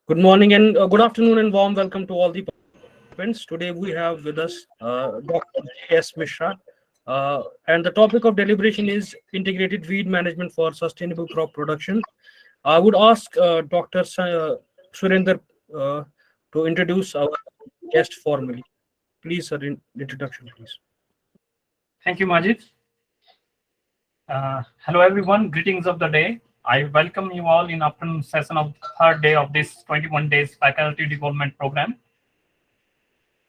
Good morning and good afternoon and warm welcome to all the participants. Today we have with us Dr. S. Mishra, and the topic of deliberation is integrated weed management for sustainable crop production. I would ask Dr. Surinder uh, to introduce our guest formally. Please, sir, introduction, please. Thank you, Majid. Hello, everyone. Greetings of the day. I welcome you all in afternoon session of third day of this 21 days faculty development program.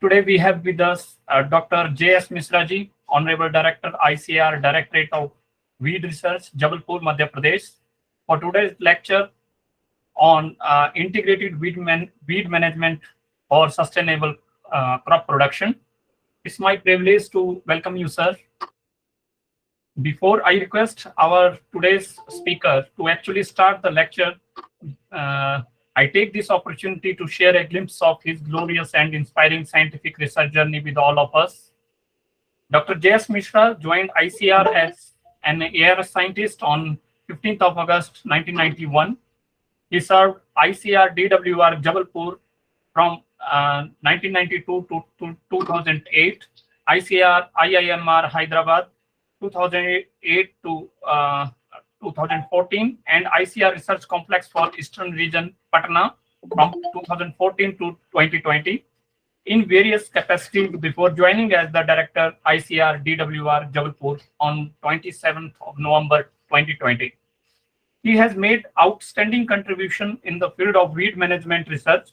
Today we have with us Dr. J.S. Mishra ji, Honorable Director, ICAR, Directorate of Weed Research, Jodhpur, Madhya Pradesh, for today's lecture on integrated weed management for sustainable crop production. It's my privilege to welcome you, sir. Before I request our today's speaker to actually start the lecture, I take this opportunity to share a glimpse of his glorious and inspiring scientific research journey with all of us. Dr. J.S. Mishra joined ICAR as an AR scientist on 15th of August 1991. He served ICAR DWR Jabalpur from 1992 to 2008, ICAR IIMR Hyderabad 2008 to 2014, and ICAR Research Complex for Eastern Region, Patna, from 2014 to 2020, in various capacities before joining as the Director, ICAR DWR Jabalpur on 27th of November 2020. He has made outstanding contribution in the field of weed management research.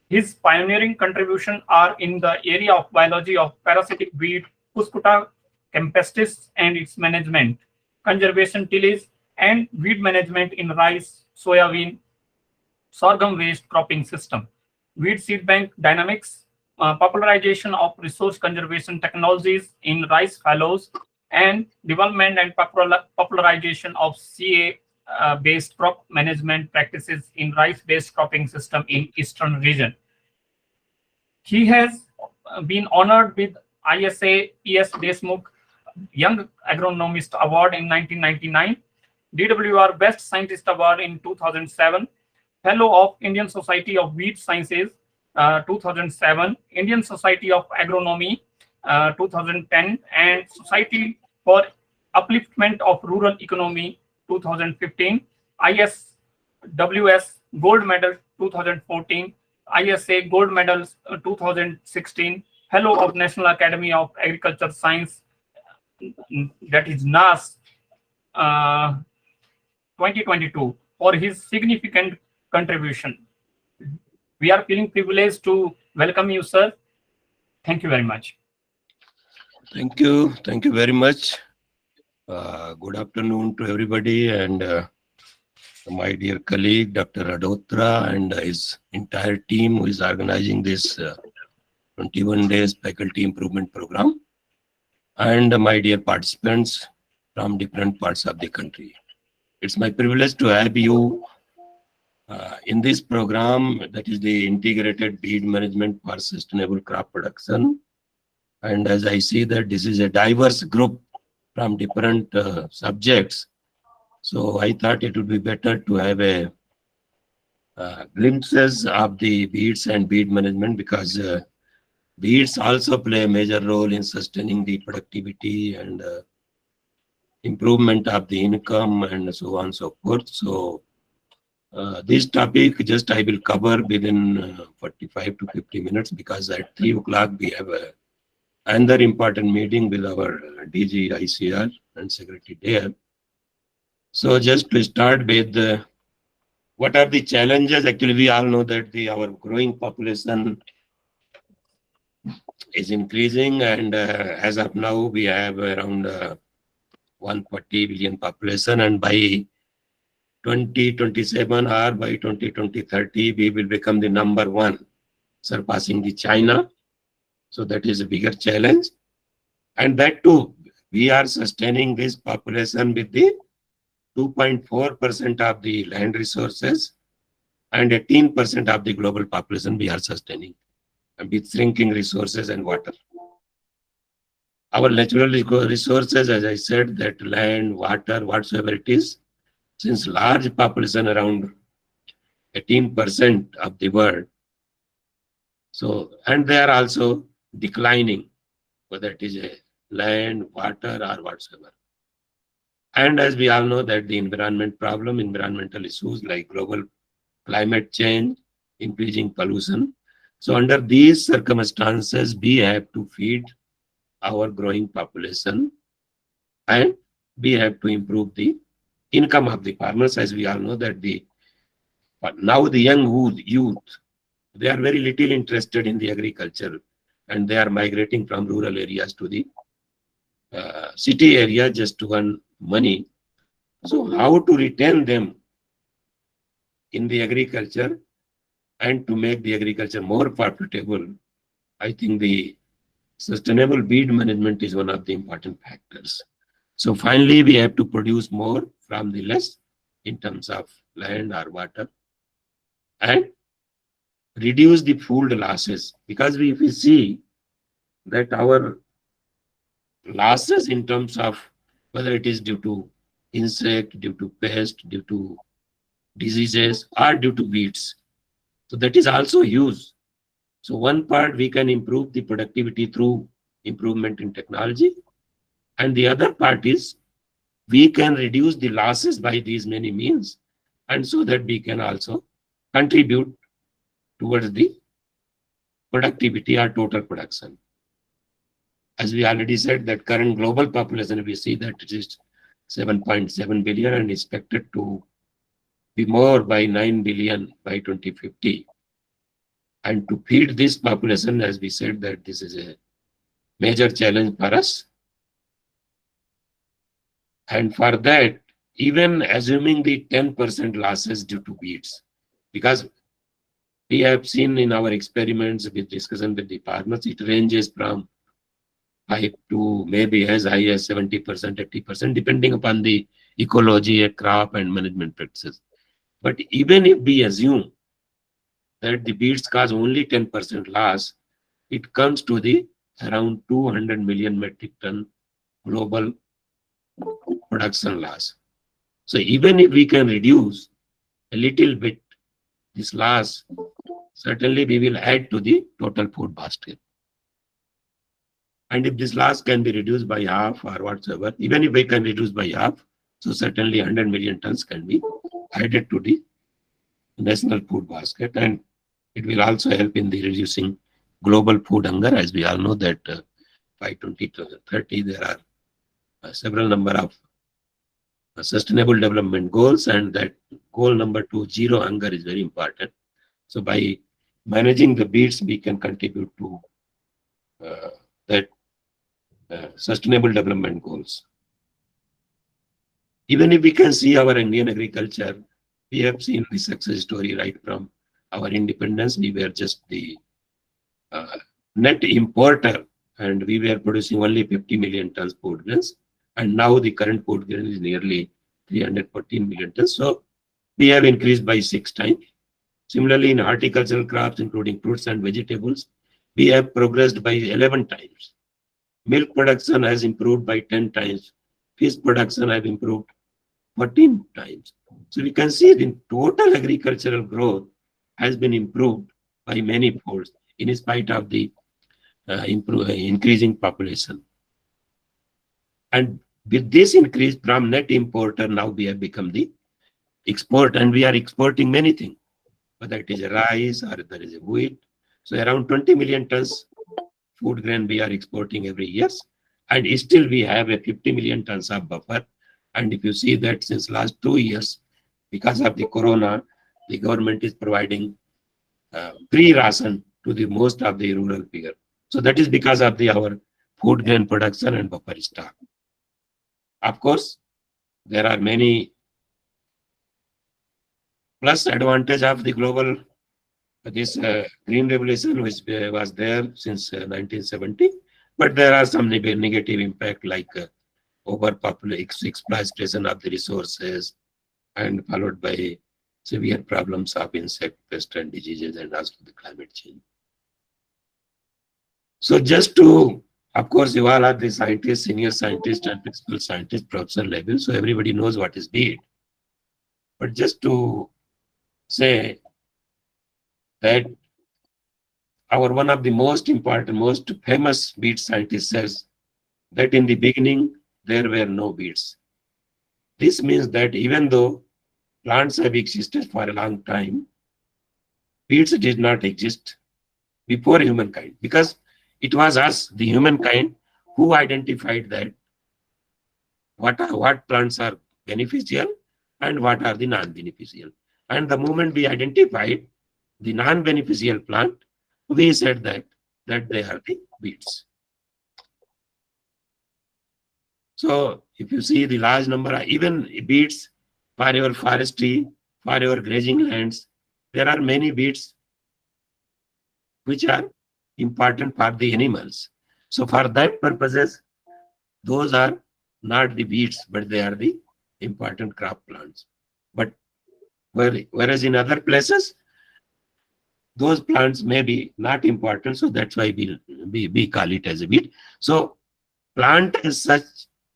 His pioneering contributions are in the area of biology of parasitic weed, Cuscuta campestis and its management, conservation tillage, and weed management in rice, soybean, sorghum waste cropping system, weed seed bank dynamics, popularization of resource conservation technologies in rice fallows, and development and popularization of CA-based crop management practices in rice-based cropping system in eastern region. He has been honored with ISA E.S. Deshmukh Young Agronomist Award in 1999, DWR Best Scientist Award in 2007, Fellow of Indian Society of Weed Sciences 2007, Indian Society of Agronomy 2010, and Society for Upliftment of Rural Economy 2015, ISWS Gold Medal 2014, ISA Gold Medals 2016, Fellow of National Academy of Agriculture Science, that is NAS 2022, for his significant contribution. We are feeling privileged to welcome you, sir. Thank you very much. Thank you. Thank you very much. Good afternoon to everybody, and my dear colleague, Dr. Adotra, and his entire team who is organizing this 21 days faculty improvement program, and my dear participants from different parts of the country. It's my privilege to have you in this program, that is the integrated weed management for sustainable crop production. And as I see that this is a diverse group from different subjects, so I thought it would be better to have a glimpses of the weeds and weed management, because weeds also play a major role in sustaining the productivity and improvement of the income and so on and so forth. So this topic just I will cover within 45 to 50 minutes, because at 3 o'clock we have another important meeting with our DG ICR and Secretary there. So just to start with, what are the challenges? Actually, we all know that our growing population is increasing, and as of now we have around 140 billion population, and by 2027 or by 2030 we will become the number one, surpassing the China. So that is a bigger challenge, and that too we are sustaining this population with the 2.4% of the land resources and 18% of the global population we are sustaining, and with shrinking resources and water. Our natural resources, as I said, that land, water, whatsoever it is, since large population around 18% of the world. So, and they are also declining, whether it is a land, water, or whatsoever. And as we all know that the environment problem, environmental issues like global climate change, increasing pollution. So under these circumstances, we have to feed our growing population and we have to improve the income of the farmers. As we all know that but now the young youth, they are very little interested in the agriculture and they are migrating from rural areas to the city area just to earn money. So how to retain them in the agriculture and to make the agriculture more profitable? I think the sustainable weed management is one of the important factors. So finally, we have to produce more from the less in terms of land or water and reduce the food losses, because if we see that our losses in terms of whether it is due to insect, due to pest, due to diseases, or due to weeds, so that is also huge. So one part we can improve the productivity through improvement in technology, and the other part is we can reduce the losses by these many means, and so that we can also contribute towards the productivity or total production. As we already said, that current global population, we see that it is 7.7 billion and expected to be more by 9 billion by 2050. And to feed this population, as we said, that this is a major challenge for us. And for that, even assuming the 10% losses due to weeds, because we have seen in our experiments with discussion with the farmers, it ranges from 5 to maybe as high as 70%, 80%, depending upon the ecology, crop, and management practices. But even if we assume that the weeds cause only 10% loss, it comes to the around 200 million metric ton global production loss. So even if we can reduce a little bit this loss, certainly we will add to the total food basket. And if this loss can be reduced by half or whatsoever, even if we can reduce by half, so certainly 100 million tons can be added to the national food basket, and it will also help in the reducing global food hunger. As we all know that by 2030 there are several number of sustainable development goals, and that goal number 2, zero hunger, is very important. So by managing the weeds, we can contribute to that sustainable development goals. Even if we can see our Indian agriculture, we have seen the success story right from our independence. We were just the net importer, and we were producing only 50 million tons food grains. And now the current food grain is nearly 314 million tons. So we have increased by 6 times. Similarly, in horticultural crops, including fruits and vegetables, we have progressed by 11 times. Milk production has improved by 10 times. Fish production has improved 14 times. So we can see the total agricultural growth has been improved by many folds in spite of the increasing population. And with this increase from net importer, now we have become the export, and we are exporting many things, whether it is a rice or there is a wheat. So around 20 million tons food grain we are exporting every year, and still we have a 50 million tons of buffer. And if you see that since last 2 years, because of the corona, the government is providing free ration to the most of the rural people. So that is because of our food grain production and buffer stock. Of course, there are many plus advantage of the global this green revolution, which was there since 1970, but there are some negative impact like exploitation of the resources, and followed by severe problems of insect, pest, and diseases, and also the climate change. So just to, of course, you all are the scientists, senior scientists, and principal scientists, professor level, so everybody knows what is BEAD. But just to say that our one of the most important, most famous beet scientist says that in the beginning there were no beets. This means that even though plants have existed for a long time, beets did not exist before humankind, because it was us, the humankind, who identified that what plants are beneficial and what are the non-beneficial. And the moment we identified the non-beneficial plant, we said that they are the weeds. So if you see the large number, even beets for your forestry, for your grazing lands, there are many beets which are important for the animals. So for that purposes, those are not the weeds, but they are the important crop plants. But whereas in other places, those plants may be not important, so that's why we call it as a weed. So plant as such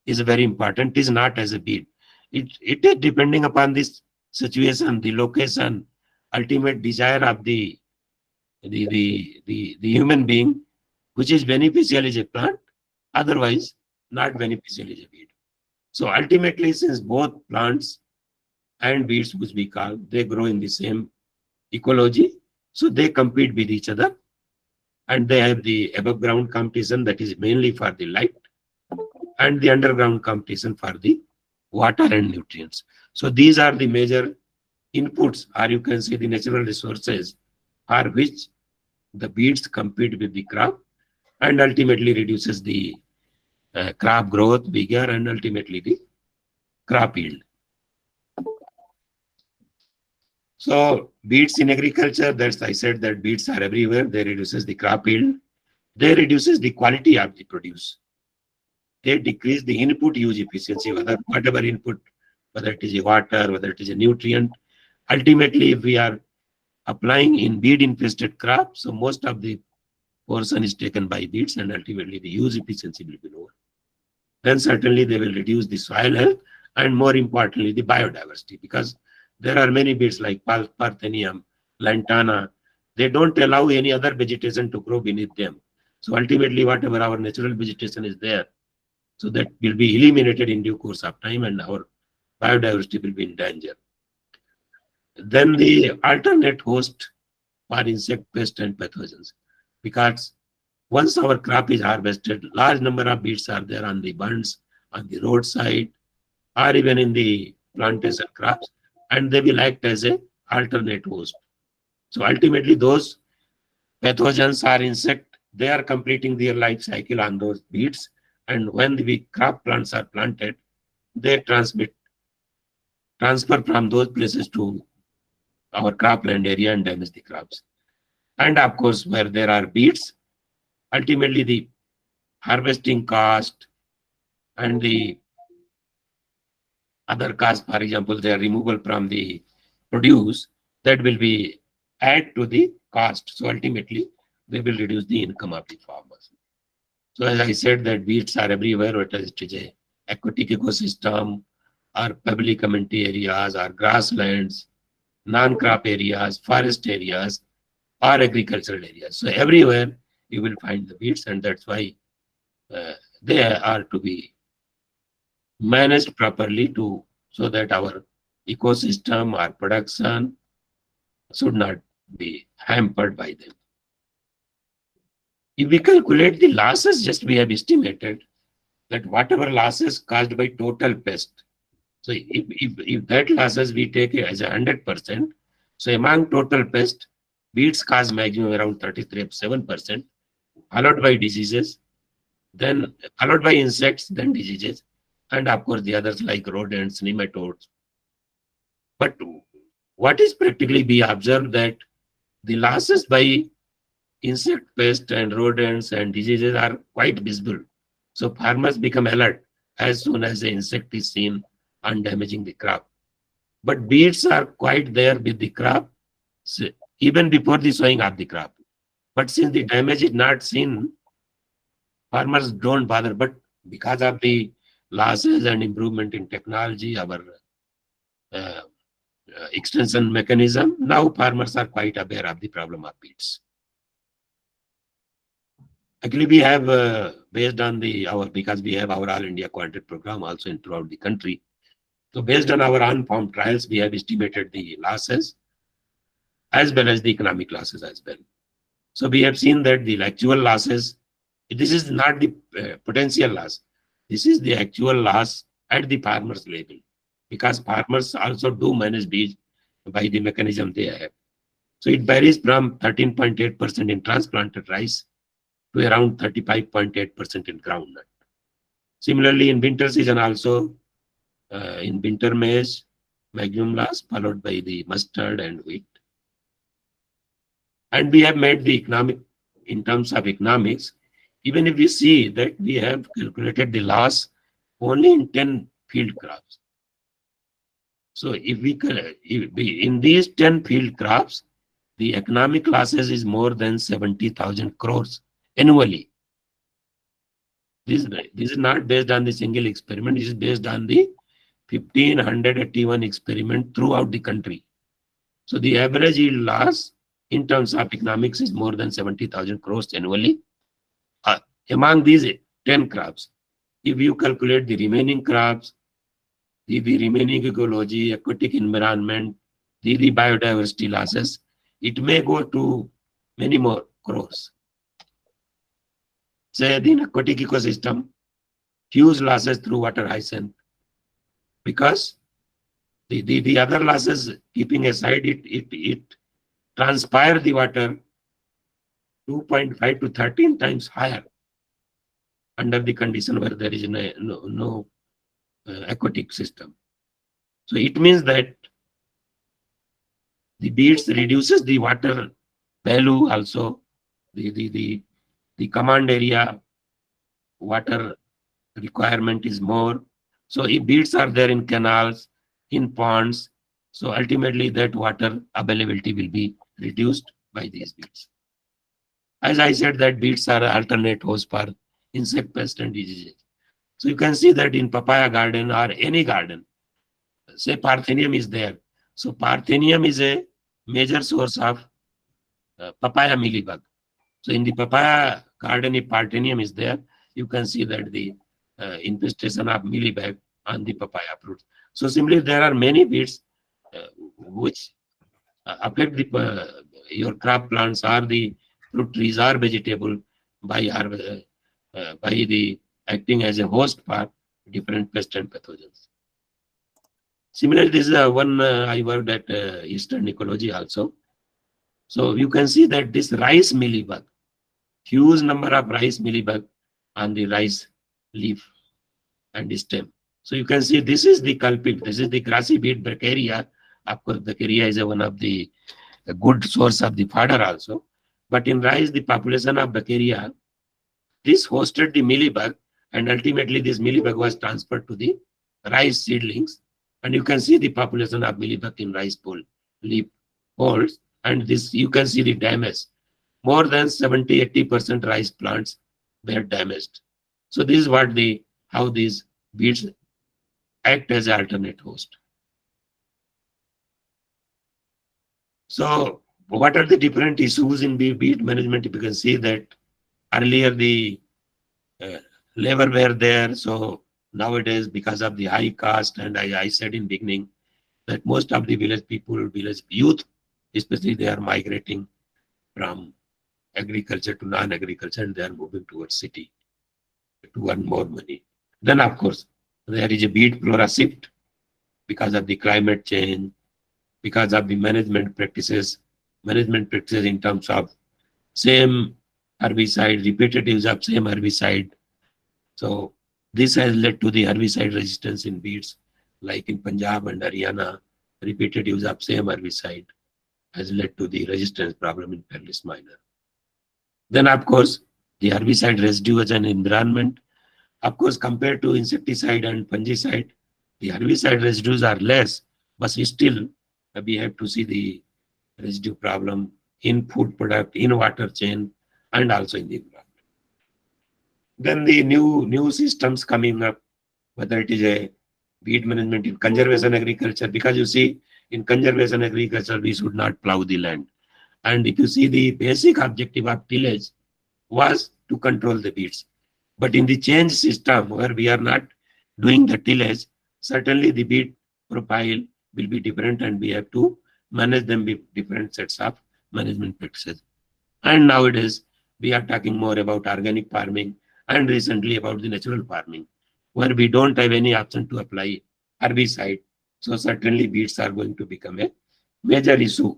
is very important, is not as a weed. It is depending upon this situation, the location, ultimate desire of the human being, which is beneficial is a plant, otherwise not beneficial is a weed. So ultimately, since both plants and weeds, which we call, they grow in the same ecology, so they compete with each other, and they have the above ground competition that is mainly for the light, and the underground competition for the water and nutrients. So these are the major inputs, or you can say the natural resources, for which the weeds compete with the crop, and ultimately reduces the crop growth bigger, and ultimately the crop yield. So beets in agriculture, that's I said that beets are everywhere. They reduces the crop yield. They reduces the quality of the produce. They decrease the input use efficiency, whatever input, whether it is a water, whether it is a nutrient. Ultimately, if we are applying in beet infested crops, so most of the portion is taken by beets, and ultimately the use efficiency will be lower. Then certainly they will reduce the soil health, and more importantly, the biodiversity, because there are many beets like Parthenium, Lantana. They don't allow any other vegetation to grow beneath them. So ultimately, whatever our natural vegetation is there, so that will be eliminated in due course of time, and our biodiversity will be in danger. Then the alternate host for insect pests and pathogens, because once our crop is harvested, large number of beets are there on the bunds, on the roadside, or even in the plantation crops, and they will act as a alternate host. So ultimately, those pathogens or insect, they are completing their life cycle on those beets, and when the crop plants are planted, they transfer from those places to our cropland area and damage the crops. And of course, where there are beets, ultimately the harvesting cost and the other cost, for example, their removal from the produce, that will be add to the cost. So ultimately, they will reduce the income of the farmers. So as I said, that beets are everywhere, whether it is a aquatic ecosystem, or public amenity areas, or grasslands, non-crop areas, forest areas, or agricultural areas. So everywhere you will find the beets, and that's why they are to be managed properly to so that our ecosystem, our production should not be hampered by them. If we calculate the losses, just we have estimated that whatever losses caused by total pest. So if that losses we take as 100%, so among total pest, weeds cause maximum around 33.7%, followed by diseases, then followed by insects, then diseases, and of course the others like rodents, nematodes. But what is practically we observed that the losses by insect pests and rodents and diseases are quite visible. So farmers become alert as soon as the insect is seen and damaging the crop. But weeds are quite there with the crop even before the sowing of the crop. But since the damage is not seen, farmers don't bother. But because of the losses and improvement in technology, our extension mechanism. Now farmers are quite aware of the problem of weeds. Actually, we have based on because we have our All India Quantitative Program also in throughout the country. So based on our on-farm trials, we have estimated the losses as well as the economic losses as well. So we have seen that the actual losses, this is not the potential loss. This is the actual loss at the farmer's level, because farmers also do manage these by the mechanism they have. So it varies from 13.8% in transplanted rice to around 35.8% in groundnut. Similarly, in winter season also, in winter maize, maximum loss followed by the mustard and wheat. And we have made the economic, in terms of economics, even if we see that we have calculated the loss only in 10 field crops. So if we in these 10 field crops, the economic losses is more than 70,000 crores annually. This is not based on the single experiment. This is based on the 1581 experiment throughout the country. So the average yield loss in terms of economics is more than 70,000 crores annually. Among these 10 crops, if you calculate the remaining crops, the remaining ecology, aquatic environment, the biodiversity losses, it may go to many more crores. Say the aquatic ecosystem, huge losses through water hyacinth, because the other losses, keeping aside, it transpire the water 2.5 to 13 times higher under the condition where there is no aquatic system. So it means that the beads reduces the water value also, the command area water requirement is more. So if beads are there in canals, in ponds, so ultimately that water availability will be reduced by these beads. As I said, that beads are alternate host for insect pest and diseases. So you can see that in papaya garden or any garden, say Parthenium is there. So Parthenium is a major source of papaya mealybug. So in the papaya garden, if Parthenium is there, you can see that the infestation of mealybug on the papaya fruits. So similarly, there are many weeds which affect your crop plants or the fruit trees or vegetable by the acting as a host for different pests and pathogens. Similarly, this is one I worked at Eastern Ecology also. So you can see that this rice mealybug, huge number of rice mealybug on the rice leaf and stem. So you can see this is the culprit. This is the grassy beet Bracharia. Of course, Bracharia is one of the good source of the fodder also. But in rice, the population of Bracharia, this hosted the mealybug, and ultimately this mealybug was transferred to the rice seedlings. And you can see the population of mealybug in rice pole leaf holes. And this you can see the damage. More than 70-80% rice plants were damaged. So this is what how these beads act as an alternate host. So what are the different issues in bead management? You can see that earlier the labor were there. So nowadays, because of the high cost, and I said in beginning that most of the village people, village youth, especially, they are migrating from agriculture to non-agriculture, and they are moving towards city to earn more money. Then, of course, there is a bead flora shift because of the climate change, because of the management practices in terms of same herbicide, repeated use of same herbicide. So this has led to the herbicide resistance in beets, like in Punjab and Haryana. Repeated use of same herbicide has led to the resistance problem in Perlis minor. Then, of course, the herbicide residue as an environment. Of course, compared to insecticide and fungicide, the herbicide residues are less, but still we have to see the residue problem in food product, in water chain, and also in the environment. Then the new systems coming up, whether it is a weed management in conservation agriculture, because you see in conservation agriculture, we should not plow the land. And if you see, the basic objective of tillage was to control the weeds. But in the change system where we are not doing the tillage, certainly the weed profile will be different and we have to manage them with different sets of management practices. And nowadays, we are talking more about organic farming and recently about the natural farming, where we don't have any option to apply herbicide. So certainly weeds are going to become a major issue.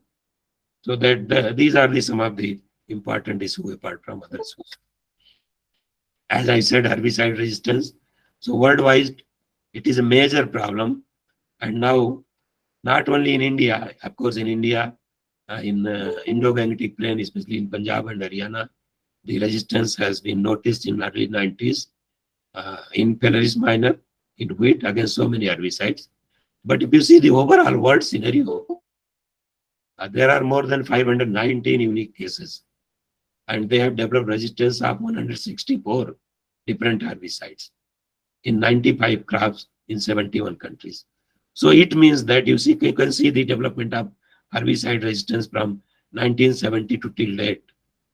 So that these are some of the important issues apart from other issues. As I said, herbicide resistance. So worldwide, it is a major problem. And now, not only in India, of course, in India, in Indo-Gangetic plain, especially in Punjab and Haryana, the resistance has been noticed in early 90s in Polaris minor, in wheat against so many herbicides. But if you see the overall world scenario, there are more than 519 unique cases, and they have developed resistance of 164 different herbicides in 95 crops in 71 countries. So it means that you can see the development of herbicide resistance from 1970 to till date.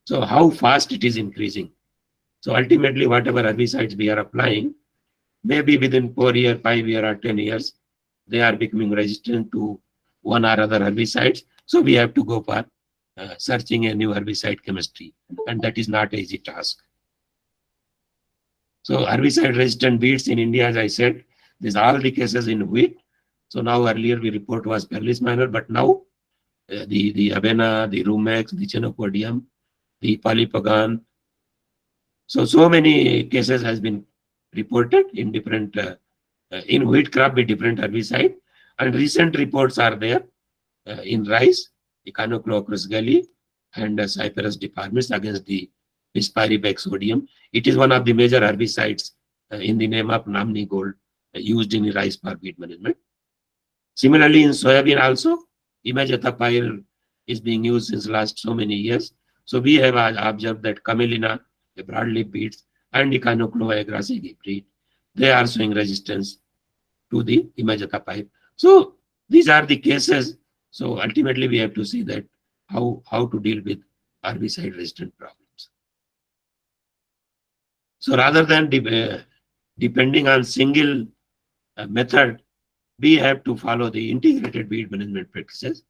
So how fast it is increasing. So ultimately, whatever herbicides we are applying, maybe within 4 years, 5 years, or 10 years, they are becoming resistant to one or other herbicides. So we have to go for searching a new herbicide chemistry, and that is not an easy task. So herbicide resistant weeds in India, as I said, there's all the cases in wheat. So now earlier we report was Perlis minor, but now the Avena, the Rumex, the Chenopodium, the Polypagan. So many cases has been reported in different in wheat crop with different herbicide, and recent reports are there in rice, Echinoclocrus galli, and Cyperus deformis against the Bispiribec sodium. It is one of the major herbicides in the name of Namni Gold used in rice for weed management. Similarly, in soybean also, Imajatapyr is being used since last so many years. So we have observed that Camelina, the broadleaf beets, and Echinocloa agricea breed, they are showing resistance to the Imajatapyr. So these are the cases. So ultimately, we have to see that how to deal with herbicide resistant problems. So rather than depending on single method, we have to follow the integrated weed management practices,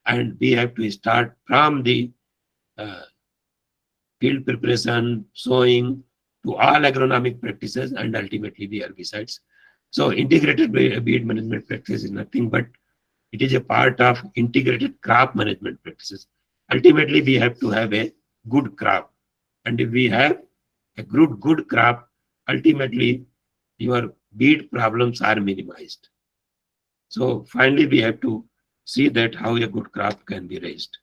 and we have to start from the field preparation, sowing, to all agronomic practices, and ultimately the herbicides. So integrated weed management practice is nothing but it is a part of integrated crop management practices. Ultimately, we have to have a good crop, and if we have a good crop, ultimately your weed problems are minimized. So finally, we have to see that how a good crop can be raised.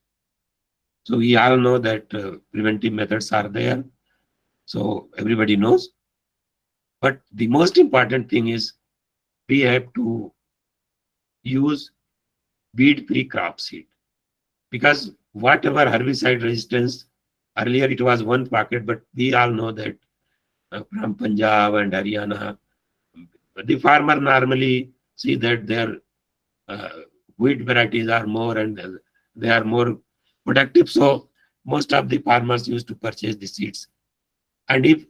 So we all know that preventive methods are there. So everybody knows. But the most important thing is we have to use weed-free crop seed, because whatever herbicide resistance, earlier it was one pocket, but we all know that from Punjab and Haryana, the farmer normally see that their wheat varieties are more and they are more productive. So most of the farmers used to purchase the seeds. And if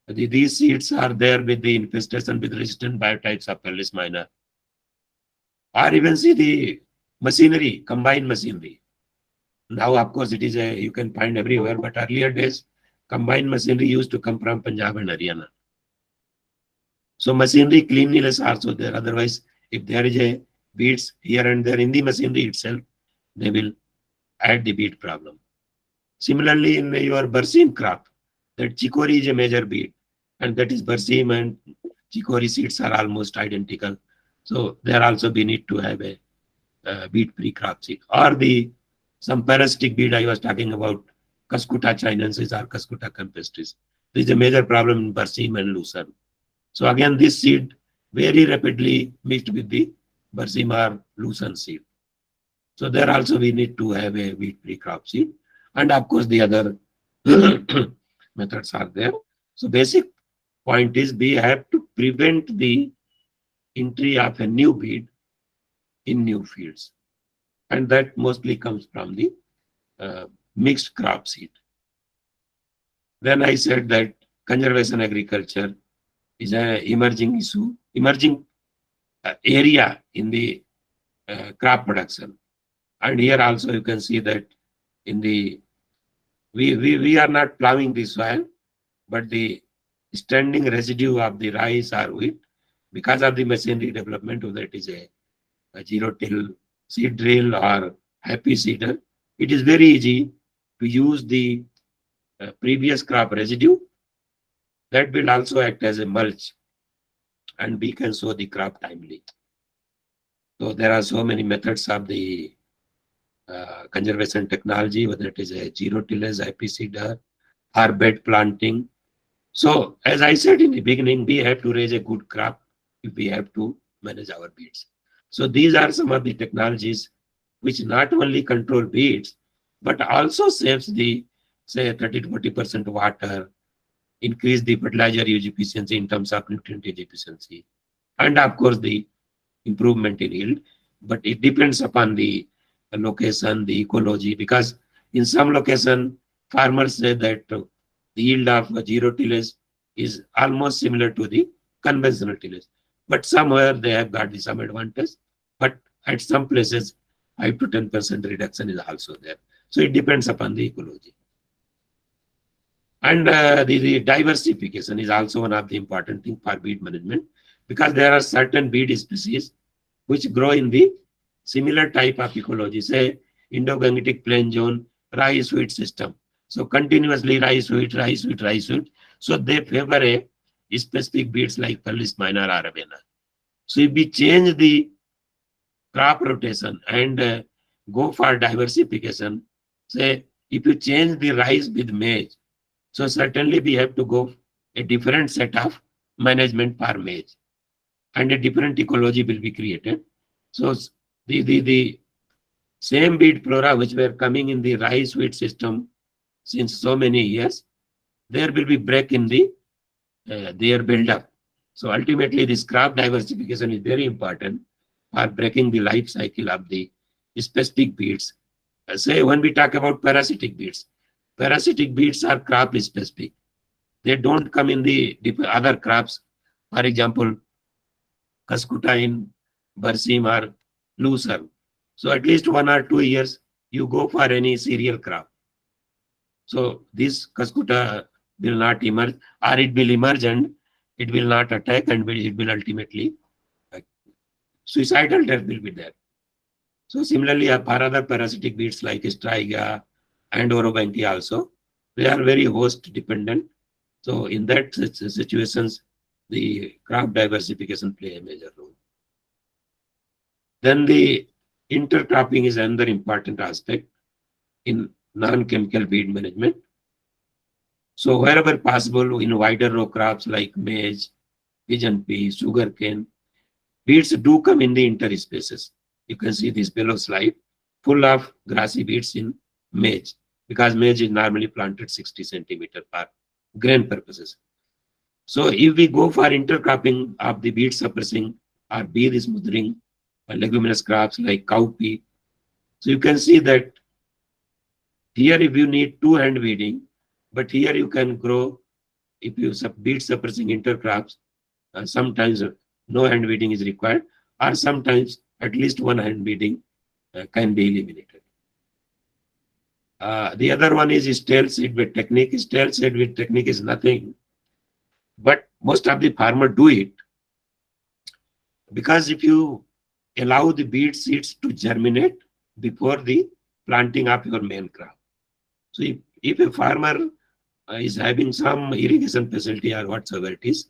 these seeds are there with the infestation with resistant biotypes of Perlis minor, or even see the machinery, combined machinery. Now, of course, it is you can find everywhere, but earlier days, combined machinery used to come from Punjab and Haryana. So machinery cleanliness also there. Otherwise, if there is a weeds here and there in the machinery itself, they will add the weed problem. Similarly, in your berseem crop, that chicory is a major weed, and that is berseem and chicory seeds are almost identical. So there also we need to have a weed-free crop seed, or some parasitic weed I was talking about, Cuscuta chinensis or Cuscuta campestris. This is a major problem in berseem and lucerne. So again, this seed very rapidly mixed with the berseem or lucerne seed. So there also we need to have a weed-free crop seed, and of course the other methods are there. So basic point is we have to prevent the entry of a new weed in new fields. and that mostly comes from the mixed crop seed. Then I said that conservation agriculture is an emerging issue, emerging area in the crop production. And here also you can see that in the we are not plowing the soil, but the standing residue of the rice or wheat, because of the machinery development, whether it is a zero-till seed drill or happy seeder, it is very easy to use the previous crop residue. That will also act as a mulch, and we can sow the crop timely. So there are so many methods of the conservation technology, whether it is a zero-tillage, happy seeder, or bed planting. So as I said in the beginning, we have to raise a good crop if we have to manage our weeds. So these are some of the technologies which not only control weeds, but also saves the, say, 30 to 40% water, increase the fertilizer use efficiency in terms of nutrient use efficiency, and of course the improvement in yield. But it depends upon the location, the ecology, because in some location, farmers say that the yield of zero tillage is almost similar to the conventional tillage. But somewhere they have got some advantage. But at some places, 5 to 10% reduction is also there. So it depends upon the ecology. And the diversification is also one of the important things for weed management, because there are certain weed species which grow in the similar type of ecology, say Indo-Gangetic plain zone, rice wheat system. So continuously rice wheat, rice wheat, rice wheat. So they favor a specific weeds like Pallis minor or Avena. So if we change the crop rotation and go for diversification, say if you change the rice with maize, so certainly we have to go a different set of management for maize, and a different ecology will be created. So the same weed flora which were coming in the rice wheat system since so many years, there will be break in the their build-up. So ultimately, this crop diversification is very important for breaking the life cycle of the specific weeds. Say when we talk about parasitic weeds are crop specific. They don't come in the other crops. For example, Kaskuta in Barsim or Looser. So at least 1 or 2 years, you go for any cereal crop. So this Kaskuta will not emerge, or it will emerge and it will not attack, and it will ultimately suicidal death will be there. So similarly, for other parasitic weeds like Striga and Orobanki also, they are very host dependent. So in that situations, the crop diversification play a major role. Then the intercropping is another important aspect in non-chemical weed management. So wherever possible, in wider row crops like maize, pigeon pea, sugarcane, weeds do come in the interspaces. You can see this below slide, full of grassy weeds in maize, because maize is normally planted 60 centimeter per grain purposes. So if we go for intercropping of the weed suppressing or weed smothering leguminous crops like cowpea, so you can see that here if you need two hand weeding, but here you can grow, if you weed suppressing intercrops, sometimes no hand weeding is required, or sometimes at least one hand weeding can be eliminated. The other one is stale seed bed technique. Stale seed bed technique is nothing, but most of the farmer do it, because if you allow the beet seeds to germinate before the planting of your main crop. So if a farmer is having some irrigation facility or whatsoever it is,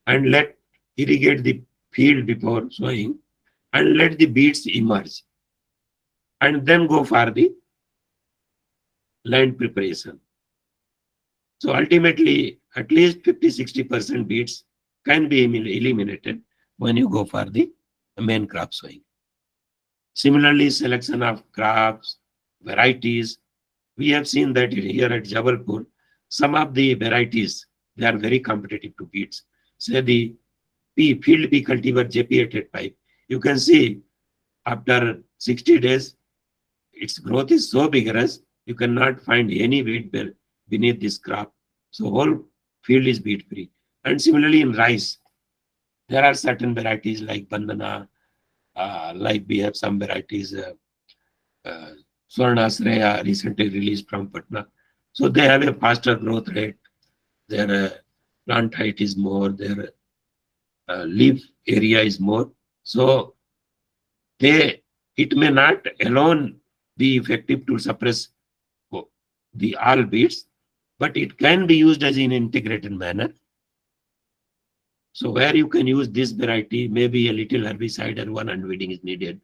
and let irrigate the field before sowing, and let the beets emerge, and then go for the land preparation. So ultimately, at least 50-60% beets can be eliminated when you go for the main crop sowing. Similarly, selection of crops, varieties. We have seen that here at Jodhpur, some of the varieties, they are very competitive to beets. Say the field pea cultivar JP885. You can see after 60 days, its growth is so vigorous, you cannot find any weed beneath this crop. So whole field is weed free. And similarly in rice, there are certain varieties like bandana, like we have some varieties, Swarnasraya recently released from Patna. So they have a faster growth rate. Their plant height is more, their leaf area is more. So it may not alone be effective to suppress the all weeds, but it can be used as in integrated manner. So where you can use this variety, maybe a little herbicide and one unweeding is needed.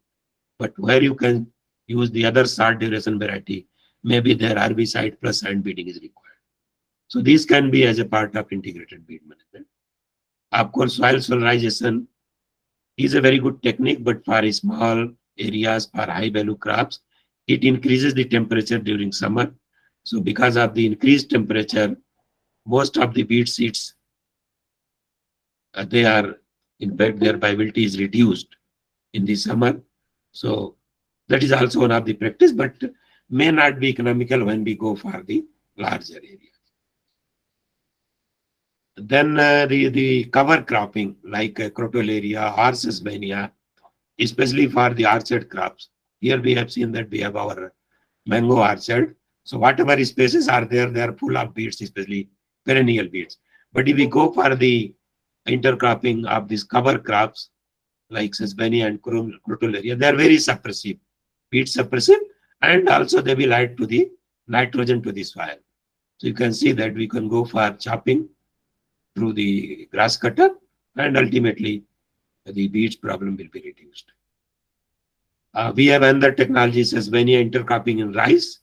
But where you can use the other short duration variety, maybe their herbicide plus unweeding is required. So these can be as a part of integrated weed management. Of course, soil solarization is a very good technique, but for small areas, for high value crops, it increases the temperature during summer. So because of the increased temperature, most of the weed seeds, they are, in fact, their viability is reduced in the summer. So that is also one of the practice, but may not be economical when we go for the larger area. Then the cover cropping like crotalaria or sesbania, especially for the orchard crops. Here we have seen that we have our mango orchard. So whatever spaces are there, they are full of weeds, especially perennial weeds. But if we go for the intercropping of these cover crops like sesbania and crotalaria, they are very suppressive, weed suppressive, and also they will add to the nitrogen to the soil. So you can see that we can go for chopping through the grass cutter, and ultimately the weeds problem will be reduced. We have another technology, sesbania intercropping in rice.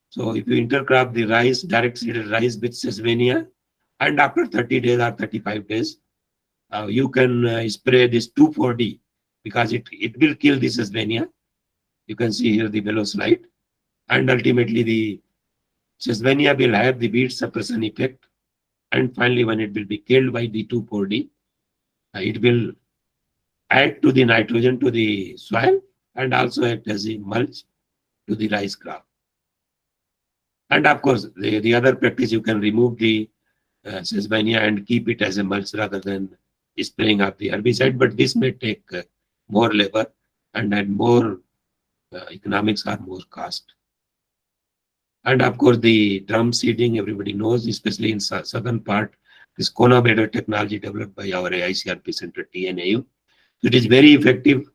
So if you intercrop the rice, direct seeded rice with sesbania, and after 30 days or 35 days, you can spray this 2,4-D because it will kill the sesbania. You can see here the below slide. And ultimately the sesbania will have the weed suppression effect. And finally, when it will be killed by the 2,4-D, it will add to the nitrogen to the soil and also act as a mulch to the rice crop. And of course, the other practice, you can remove the sesbania and keep it as a mulch rather than spraying of the herbicide, but this may take more labor and more economics or more cost. And of course, the drum seeding, everybody knows, especially in southern part, this Kona-based technology developed by our ICRP center, TNAU. So it is very effective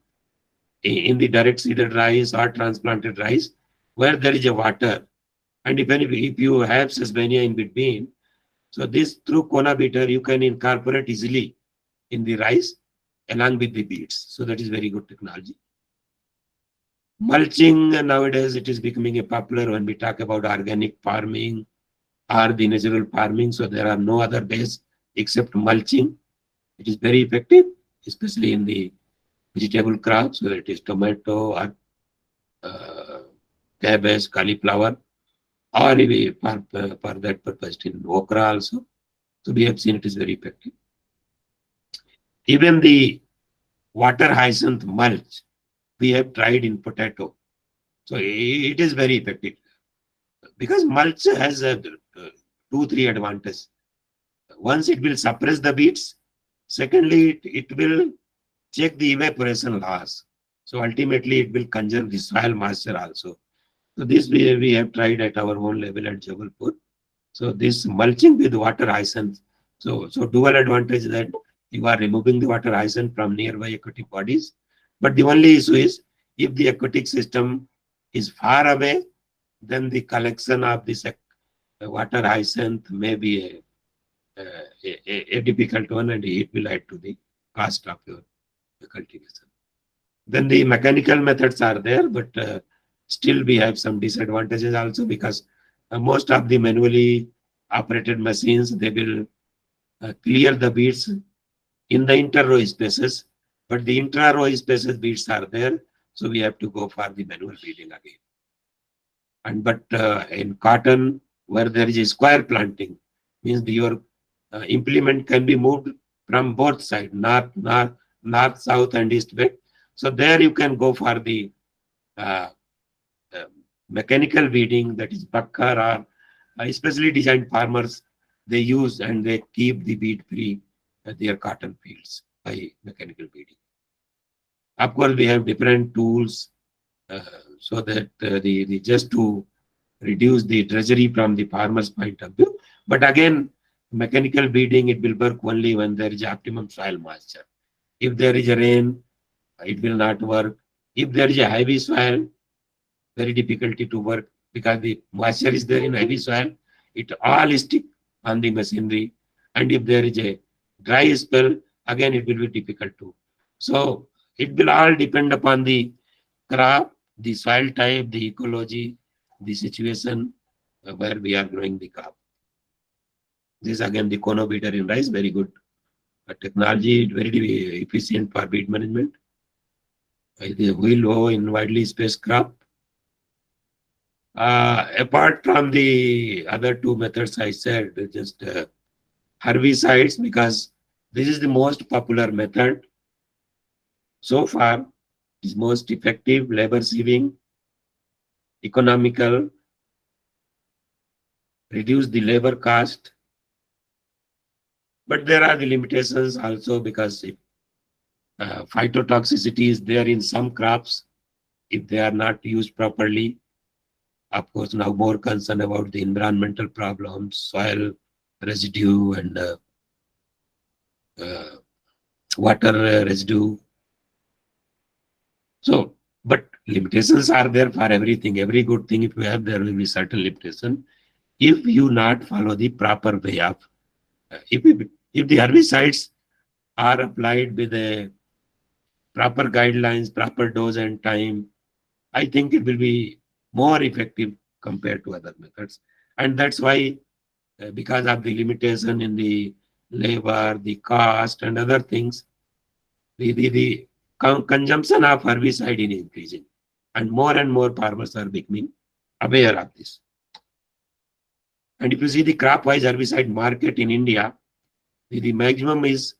in the direct seeded rice or transplanted rice, where there is a water. And if you have sesbania in between, so this through Kona beater, you can incorporate easily in the rice along with the beets. So that is very good technology. Mulching, nowadays it is becoming a popular when we talk about organic farming or the natural farming. So there are no other ways except mulching. It is very effective, especially in the vegetable crops, whether it is tomato or cabbage, cauliflower, or maybe for that purpose in okra also. So we have seen it is very effective. Even the water hyacinth mulch, we have tried in potato. So it is very effective because mulch has a 2-3 advantages. Once it will suppress the weeds. Secondly, it will check the evaporation loss. So ultimately, it will conserve the soil moisture also. So this we have tried at our own level at Jodhpur. So this mulching with water hyacinth. So dual advantage that you are removing the water hyacinth from nearby aquatic bodies. But the only issue is if the aquatic system is far away, then the collection of this water hyacinth may be a difficult one, and it will add to the cost of your cultivation. Then the mechanical methods are there, but still we have some disadvantages also because most of the manually operated machines, they will clear the weeds in the inter-row spaces, but the intra-row spaces weeds are there, so we have to go for the manual weeding again. And but in cotton, where there is a square planting, means your implement can be moved from both sides, north, south, and east, west. So there you can go for the mechanical weeding, that is bakkar, or especially designed farmers, they use and they keep the weed free their cotton fields by mechanical weeding. Of course, we have different tools uh, so that the just to reduce the treasury from the farmer's point of view. But again, mechanical weeding, it will work only when there is optimum soil moisture. If there is a rain, it will not work. If there is a heavy soil, very difficulty to work because the moisture is there in heavy soil. It all stick on the machinery. And if there is a dry spell, again it will be difficult to. So it will all depend upon the crop, the soil type, the ecology, the situation where we are growing the crop. This is again the cono beater in rice, very good technology, very efficient for weed management. The wheel low in widely spaced crop. Apart from the other two methods I said, just herbicides, because this is the most popular method so far, is most effective, labor saving, economical, reduce the labor cost. But there are the limitations also because if, phytotoxicity is there in some crops if they are not used properly. Of course, now more concern about the environmental problems, soil residue, and uh, water residue. So, but limitations are there for everything. Every good thing, if you have, there will be certain limitation. If you not follow the proper way of, if the herbicides are applied with a proper guidelines, proper dose and time, I think it will be more effective compared to other methods. And that's why, because of the limitation in the labor, the cost, and other things, the consumption of herbicide is increasing. And more farmers are becoming aware of this. And if you see the crop-wise herbicide market in India, the maximum is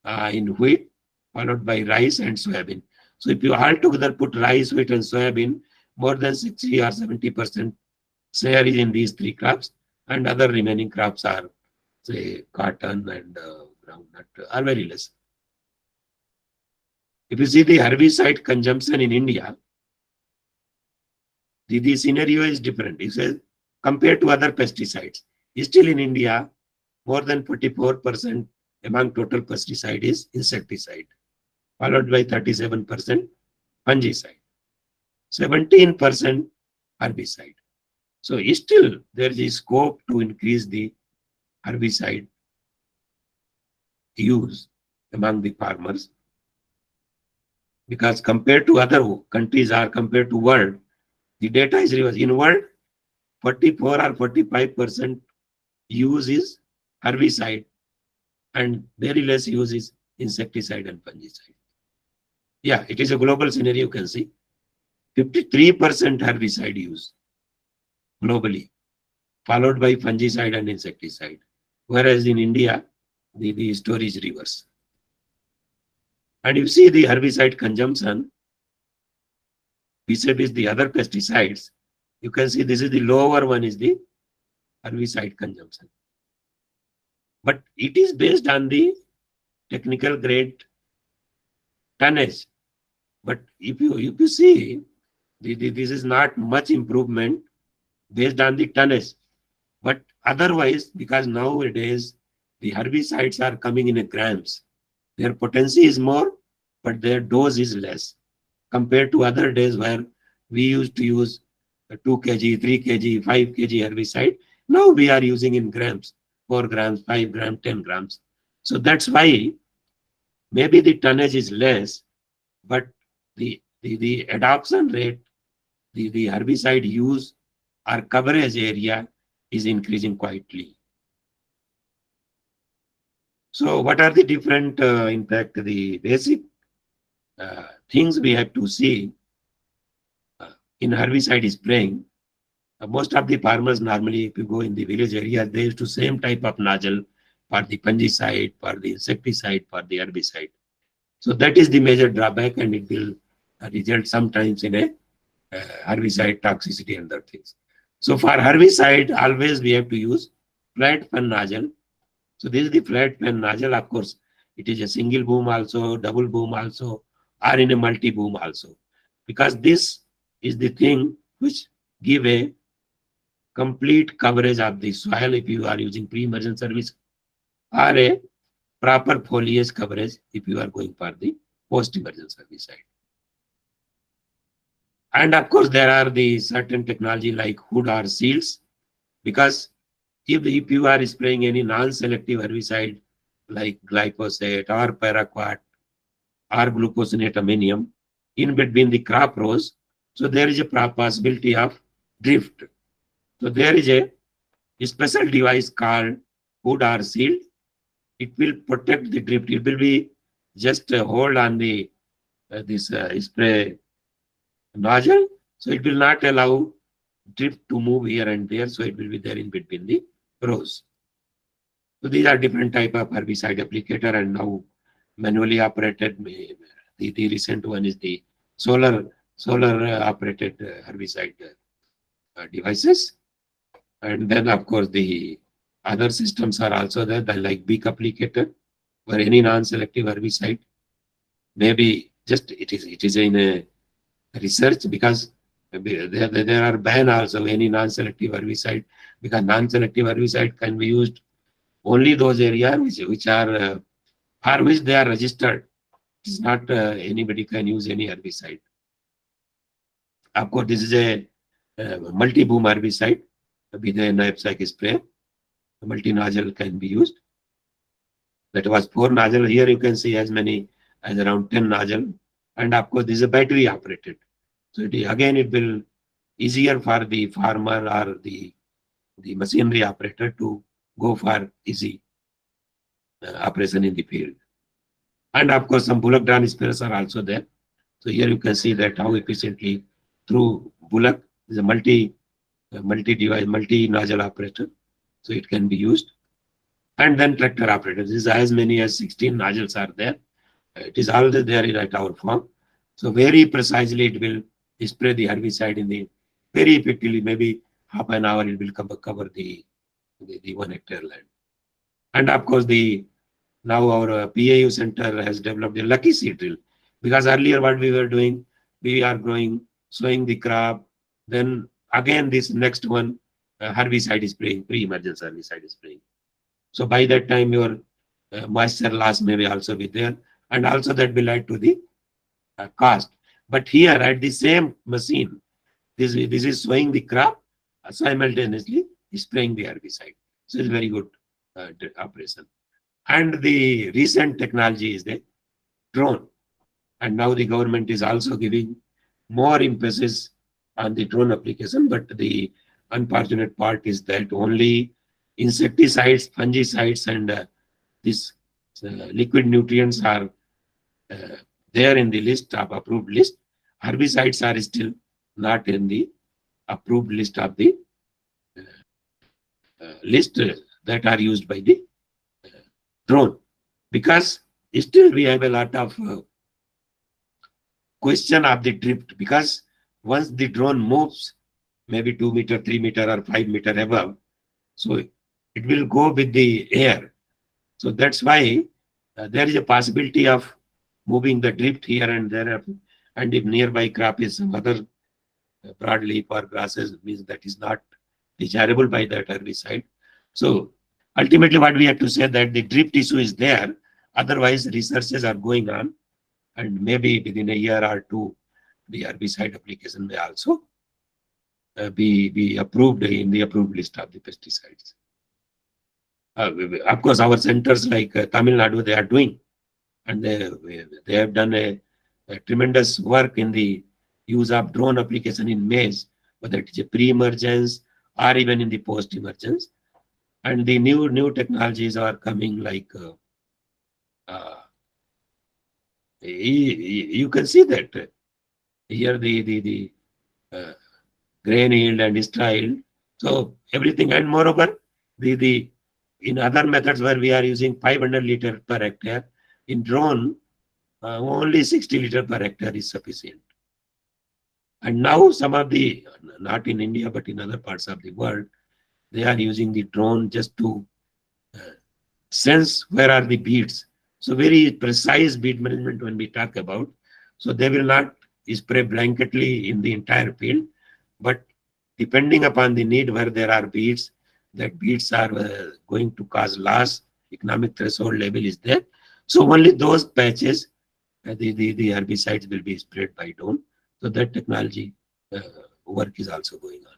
in wheat, followed by rice and soybean. So if you all together put rice, wheat, and soybean, more than 60 or 70% share is in these three crops, and other remaining crops are, say, cotton and groundnut, are very less. If you see the herbicide consumption in India, the scenario is different. It says compared to other pesticides, still in India, more than 44% among total pesticide is insecticide, followed by 37% fungicide, 17% herbicide. So still there is scope to increase the herbicide use among the farmers, because compared to other countries or compared to world, the data is reversed. In world, 44 or 45% use is herbicide and very less use is insecticide and fungicide. Yeah, it is a global scenario, you can see. 53% herbicide use globally, followed by fungicide and insecticide. Whereas in India, the story is reverse. And you see the herbicide consumption, vis-a-vis the other pesticides, you can see this is the lower one is the herbicide consumption. But it is based on the technical grade tonnage. But if you see, this is not much improvement based on the tonnage. But otherwise, because nowadays the herbicides are coming in grams, their potency is more, but their dose is less compared to other days where we used to use 2 kg, 3 kg, 5 kg herbicide. Now we are using in grams, 4 grams, 5 grams, 10 grams. So that's why maybe the tonnage is less, but the adoption rate, the herbicide use or coverage area is increasing quietly. So what are the different, in fact, the basic things we have to see in herbicide spraying? Most of the farmers normally, if you go in the village areas, they use the same type of nozzle for the fungicide, for the insecticide, for the herbicide. So that is the major drawback, and it will result sometimes in a herbicide toxicity and other things. So for herbicide, always we have to use flat pen nozzle. So this is the flat pen nozzle. Of course, it is a single boom also, double boom also, or in a multi boom also, because this is the thing which give a complete coverage of the soil if you are using pre-emergent service, or a proper foliage coverage if you are going for the post-emergent herbicide. And of course, there are the certain technology like hood or seals, because if you are spraying any non-selective herbicide like glyphosate or paraquat or glufosinate ammonium in between the crop rows, so there is a possibility of drift. So there is a special device called hood or seal. It will protect the drift. It will be just a hold on the this spray nozzle, so it will not allow drift to move here and there. So it will be there in between the rows. So these are different type of herbicide applicator, and now manually operated. The recent one is the solar operated herbicide devices, and then of course the other systems are also there, like beak applicator, where any non-selective herbicide, maybe just it is in a research, because there are ban also any non-selective herbicide, because non-selective herbicide can be used only those areas which are for which they are registered. It's not anybody can use any herbicide. Of course, this is a multi-boom herbicide with a knapsack spray. A multi-nozzle can be used. That was 4 nozzle. Here you can see as many as around 10 nozzle. And of course, this is a battery operated. So again, it will easier for the farmer or the machinery operator to go for easy operation in the field. And of course, some bullock drawn sprayers are also there. So here you can see that how efficiently through bullock is a multi-device, multi-nozzle operator. So it can be used. And then tractor operator. This is as many as 16 nozzles are there. It is all there at our farm. So very precisely it will spray the herbicide in the very effectively, maybe half an hour it will cover the 1 hectare land. And of course, now our PAU center has developed a lucky seed drill, because earlier what we were doing, we are sowing the crop, then again this next one herbicide spraying, pre-emergence herbicide spraying. So by that time your moisture loss may also be there, and also that will add to the cost. But here at the same machine, this is sowing the crop simultaneously spraying the herbicide. So it's very good operation. And the recent technology is the drone. And now the government is also giving more emphasis on the drone application. But the unfortunate part is that only insecticides, fungicides, and these liquid nutrients are there in the list of approved list. Herbicides are still not in the approved list of the list that are used by the drone, because still we have a lot of question of the drift, because once the drone moves maybe 2 meter, 3 meter or 5 meter above, so it will go with the air. So that's why there is a possibility of moving the drift here and there, and if nearby crop is some other broadleaf or grasses, means that is not desirable by that herbicide. So ultimately what we have to say that the drift issue is there, otherwise researches are going on, and maybe within a year or two the herbicide application may also be approved in the approved list of the pesticides. Of course, our centers like Tamil Nadu, they are doing, and they have done a tremendous work in the use of drone application in maize, whether it is a pre-emergence or even in the post-emergence. And the new technologies are coming, like you can see that here the grain yield and extra yield. So everything, and moreover, the in other methods where we are using 500 liter per hectare, in drone only 60 liter per hectare is sufficient. And now some of the, not in India, but in other parts of the world, they are using the drone just to sense where are the beads. So very precise bead management when we talk about. So they will not spray blanketly in the entire field, but depending upon the need where there are beads, that beads are going to cause loss, economic threshold level is there. So only those patches, the herbicides will be sprayed by drone. So that technology work is also going on.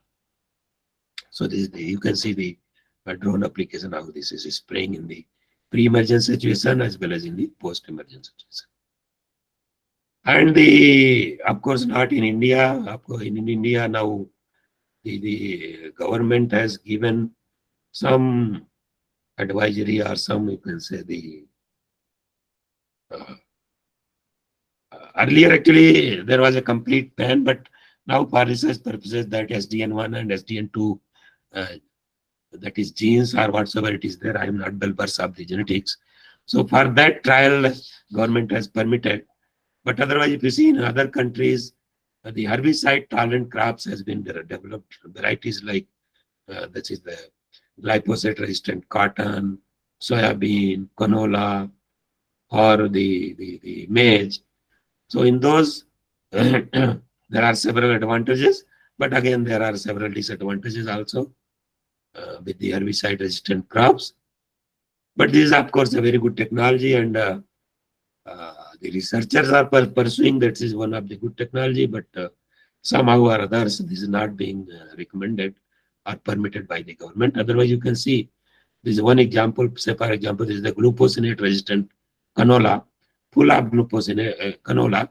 So this is you can see the drone application, how this is spraying in the pre-emergence situation as well as in the post-emergence situation. And of course, not in India. Of course, in India now, the government has given some advisory or some, you can say, the uh, earlier actually there was a complete ban, but now for research purposes that SDN1 and SDN2, that is genes or whatsoever it is there, I am not well versed of the genetics. So for that trial, government has permitted. But otherwise, if you see in other countries, the herbicide tolerant crops has been developed. Varieties like that is the glyphosate resistant cotton, soybean, canola, or the maize. So in those, there are several advantages, but again, there are several disadvantages also with the herbicide resistant crops. But this is, of course, a very good technology, and the researchers are pursuing that is one of the good technology, but somehow or others, this is not being recommended or permitted by the government. Otherwise, you can see this is one example. Say, for example, this is the glufosinate resistant canola, full of glufosinate canola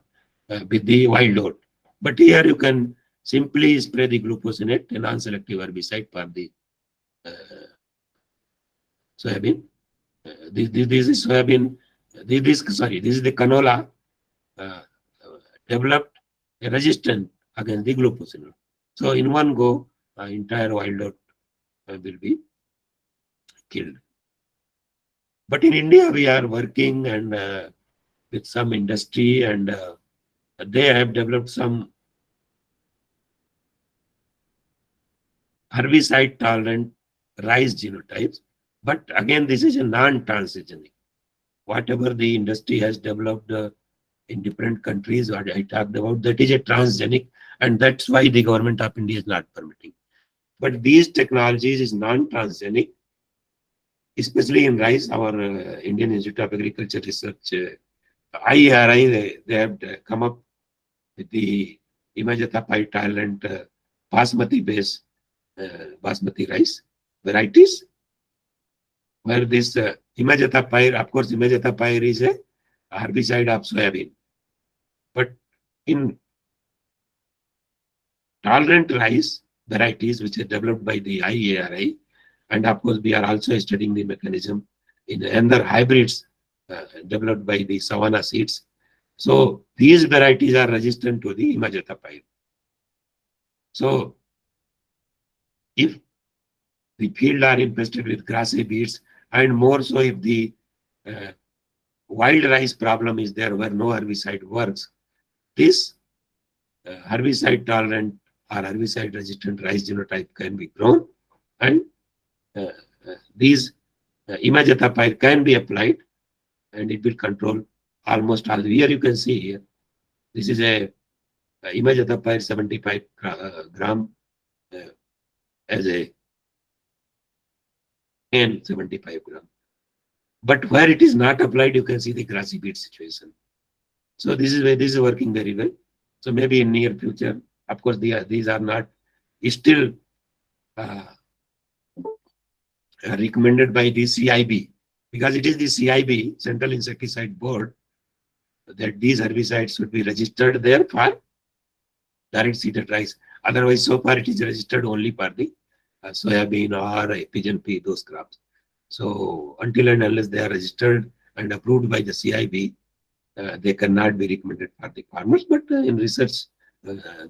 with the wild oat. But here you can simply spray the glufosinate, a non-selective herbicide for the soybean. This is soybean. This is the canola developed a resistance against the glufosinate. So in one go, entire wild oat will be killed. But in India, we are working and with some industry, and they have developed some herbicide tolerant rice genotypes. But again, this is a non-transgenic. Whatever the industry has developed in different countries, what I talked about, that is a transgenic, and that's why the government of India is not permitting. But these technologies is non-transgenic, especially in rice. Our Indian Institute of Agriculture Research, ICAR, they have come up with the Imajatapite tolerant basmati-based basmati rice varieties, where this Imajatapire, of course, Imajatapire is a herbicide of soybean. But in tolerant rice varieties, which are developed by the IARI, and of course, we are also studying the mechanism in another hybrids developed by the savanna seeds. So these varieties are resistant to the Imajatapire. So if the field are infested with grassy beets, and more so if the wild rice problem is there where no herbicide works, this herbicide tolerant or herbicide resistant rice genotype can be grown, and these Imajatapire can be applied, and it will control almost all. Here you can see here, this is a Imajatapire 75 gram as a N 75 gram. But where it is not applied, you can see the grassy beet situation. So this is where this is working very well. So maybe in near future, of course, these are not still recommended by the CIB, because it is the CIB, Central Insecticide Board, that these herbicides should be registered there for direct seeded rice. Otherwise, so far it is registered only for the soybean or pigeon pea, those crops. So until and unless they are registered and approved by the CIB, they cannot be recommended for the farmers. But in research,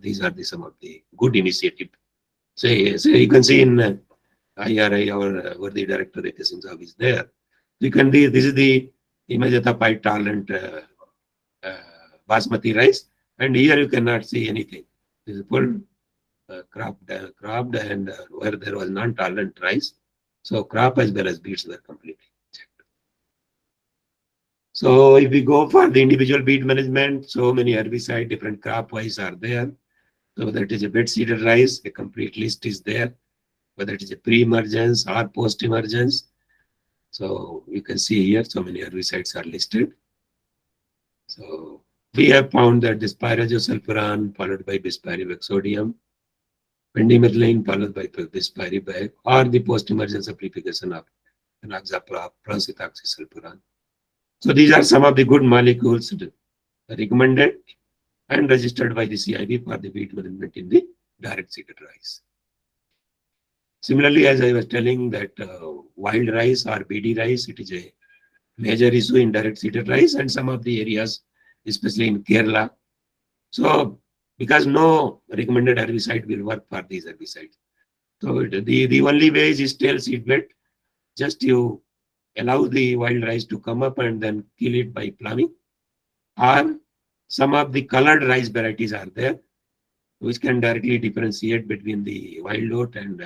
these are some of the good initiatives. So you can see in IRI, our the director Singh is there. You can see this is the Imajatapite tolerant basmati rice, and here you cannot see anything. This is full cropped and where there was non-tolerant rice. So crop as well as beets were completely checked. So if we go for the individual beet management, so many herbicide, different crop wise are there. So whether it is a bed seeded rice, a complete list is there. Whether it is a pre-emergence or post-emergence. So you can see here, so many herbicides are listed. So we have found that this pyrazosulfuron followed by bispirivexodium, pendimethalin followed by bispiribag, or the post-emergence amplification of enoxaprop plus ethoxysulfuron. So these are some of the good molecules recommended and registered by the CIB for the wheat management in the direct seeded rice. Similarly, as I was telling that wild rice or BD rice, it is a major issue in direct seeded rice and some of the areas, especially in Kerala. So because no recommended herbicide will work for these herbicides. So the only way is stale seedbed. Just you allow the wild rice to come up and then kill it by plowing. Or some of the colored rice varieties are there, which can directly differentiate between the wild oat and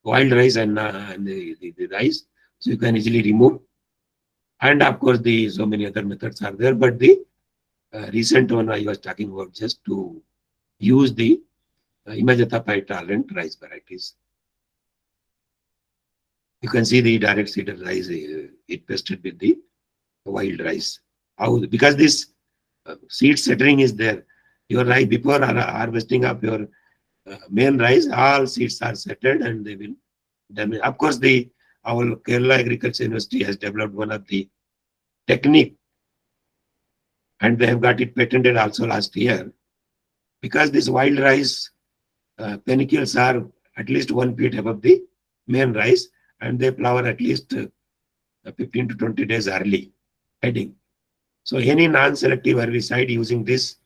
wild rice and the rice. So you can easily remove. And of course, the so many other methods are there, but the recent one I was talking about just to use the imazetapide tolerant rice varieties. You can see the direct seeded rice, it pested with the wild rice. How? Because this seed settling is there. Your rice before harvesting of your main rice, all seeds are settled and they will. Then of course, our Kerala Agriculture University has developed one of the technique, and they have got it patented also last year. Because this wild rice panicles are at least 1 feet above the main rice, and they flower at least 15 to 20 days early heading. So any non-selective herbicide using this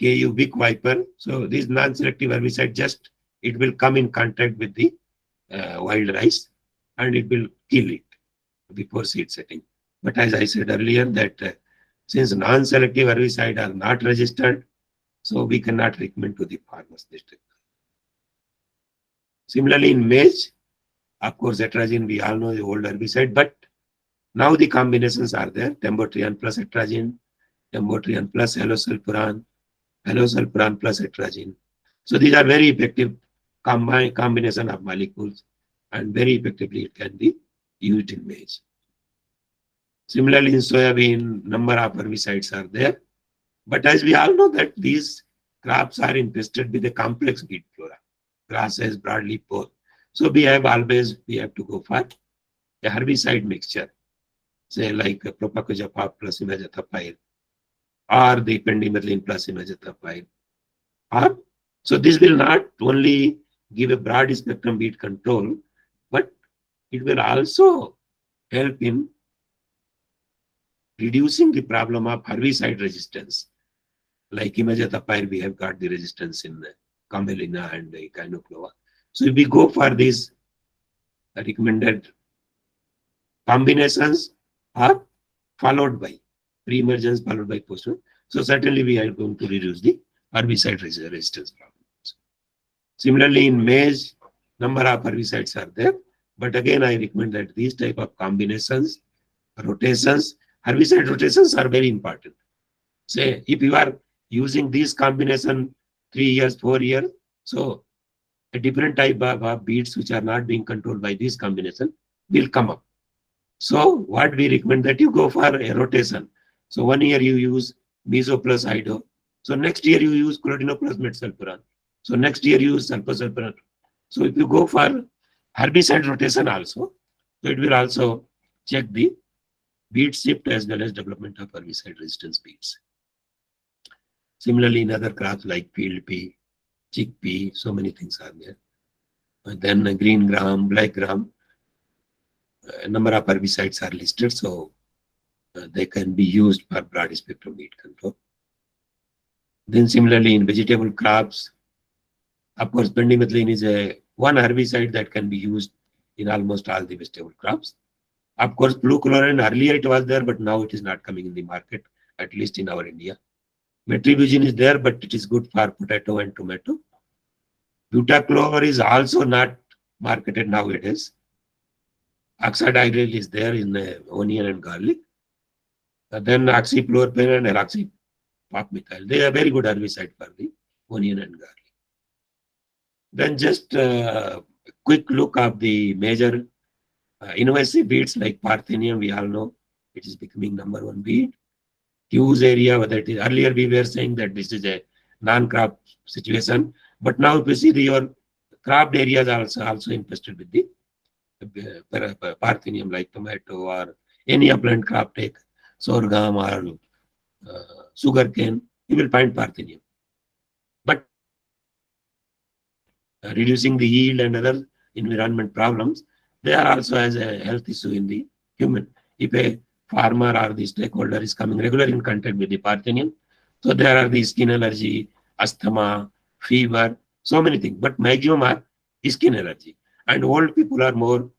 KU wick wiper, so this non-selective herbicide just it will come in contact with the wild rice and it will kill it before seed setting. But as I said earlier that since non-selective herbicide are not registered, so we cannot recommend to the farmers this technique. Similarly in maize, of course, atrazine, we all know the old herbicide, but now the combinations are there, tembotrione plus atrazine, tembotrione plus halosulfuron, halosulfuron plus atrazine. So these are very effective combination of molecules and very effectively it can be used in maize. Similarly in soybean, number of herbicides are there, but as we all know that these crops are infested with a complex weed flora, grasses, broadleaf, both. So we have to go for a herbicide mixture, say like propacozapap plus imazetapide or the pendimethalin plus imazetapide. Or so this will not only give a broad spectrum weed control, but it will also help in reducing the problem of herbicide resistance. Like imazetapide, we have got the resistance in camelina and echinoclova. So if we go for these recommended combinations are followed by pre-emergence followed by post. So certainly we are going to reduce the herbicide resistance problems. Similarly in maize, number of herbicides are there, but again I recommend that these type of combinations, rotations, herbicide rotations are very important. Say if you are using this combination 3 years, 4 years, so a different type of beads which are not being controlled by this combination will come up. So what we recommend that you go for a rotation. So 1 year you use meso plus ido. So next year you use clodino plus metsulfuron. So next year you use sulfosulfuron. So if you go for herbicide rotation also, so it will also check the bead shift as well as development of herbicide resistance beads. Similarly in other crops like field pea, chickpea, so many things are there. And then green gram, black gram, a number of herbicides are listed, so they can be used for broad spectrum weed control. Then similarly in vegetable crops, of course, pendimethalin is one herbicide that can be used in almost all the vegetable crops. Of course, flucloran earlier it was there, but now it is not coming in the market, at least in our India. Metribuzin is there, but it is good for potato and tomato. Butachlor is also not marketed nowadays. Oxidizole is there in onion and garlic. Then oxychloroquine and hydroxypropmethyl. They are very good herbicide for the onion and garlic. Then just a quick look of the major invasive weeds like Parthenium. We all know it is becoming #1 weed. Huge area, whether it is earlier we were saying that this is a non-crop situation, but now if you see your cropped areas are also infested with the Parthenium, like tomato or any upland crop, take sorghum or sugarcane, you will find Parthenium. But reducing the yield and other environment problems, they are also as a health issue in the human. If a farmer or the stakeholder is coming regular in contact with the Parthenium, so there are the skin allergy, asthma, fever, so many things. But maximum are skin allergy, and old people are more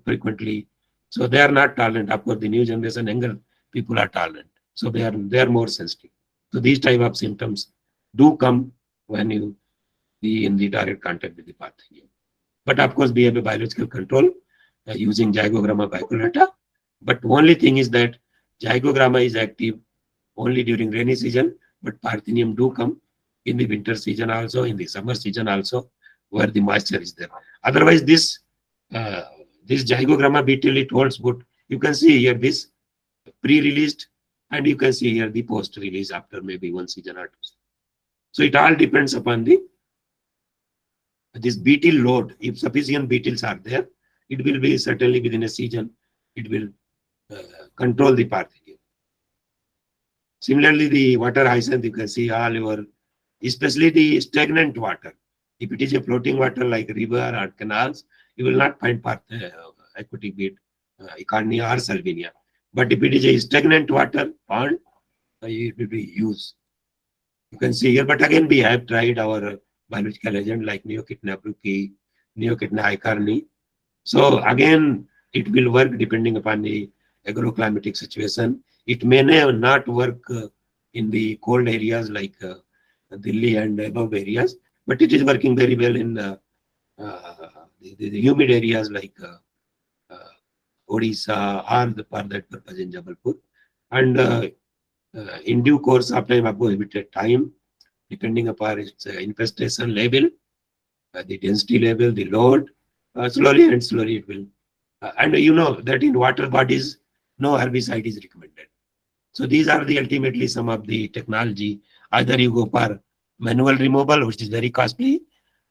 frequently. So they are not tolerant. Of course, the new generation, younger people are tolerant. So they are more sensitive. So these type of symptoms do come when you be in the direct contact with the pathogen. But of course, we have a biological control using Zygogramma bicolata. But only thing is that Zygogramma is active only during rainy season, but Parthenium do come in the winter season also, in the summer season also, where the moisture is there. Otherwise, this Zygogramma beetle, it holds good. You can see here this pre-released, and you can see here the post-release after maybe 1 season or 2. So it all depends upon this beetle load. If sufficient beetles are there, it will be certainly within a season, it will control the Parthenium. Similarly, the water hyacinth, you can see all your, especially the stagnant water. If it is a floating water like river or canals, you will not find aquatic beet, Icarnia or Salvinia. But if it is a stagnant water pond, it will be used. You can see here, but again, we have tried our biological agent like Neochitna brucei, Neochitna ICAR. So again, it will work depending upon the agroclimatic situation. It may not work in the cold areas like Delhi and above areas, but it is working very well in the humid areas like Odisha or for that purpose in Jabalpur. And in due course of time, of limited time, depending upon its infestation level, the density level, the load, slowly it will. And you know that in water bodies, no herbicide is recommended. So these are the ultimately some of the technology. Either you go for manual removal, which is very costly.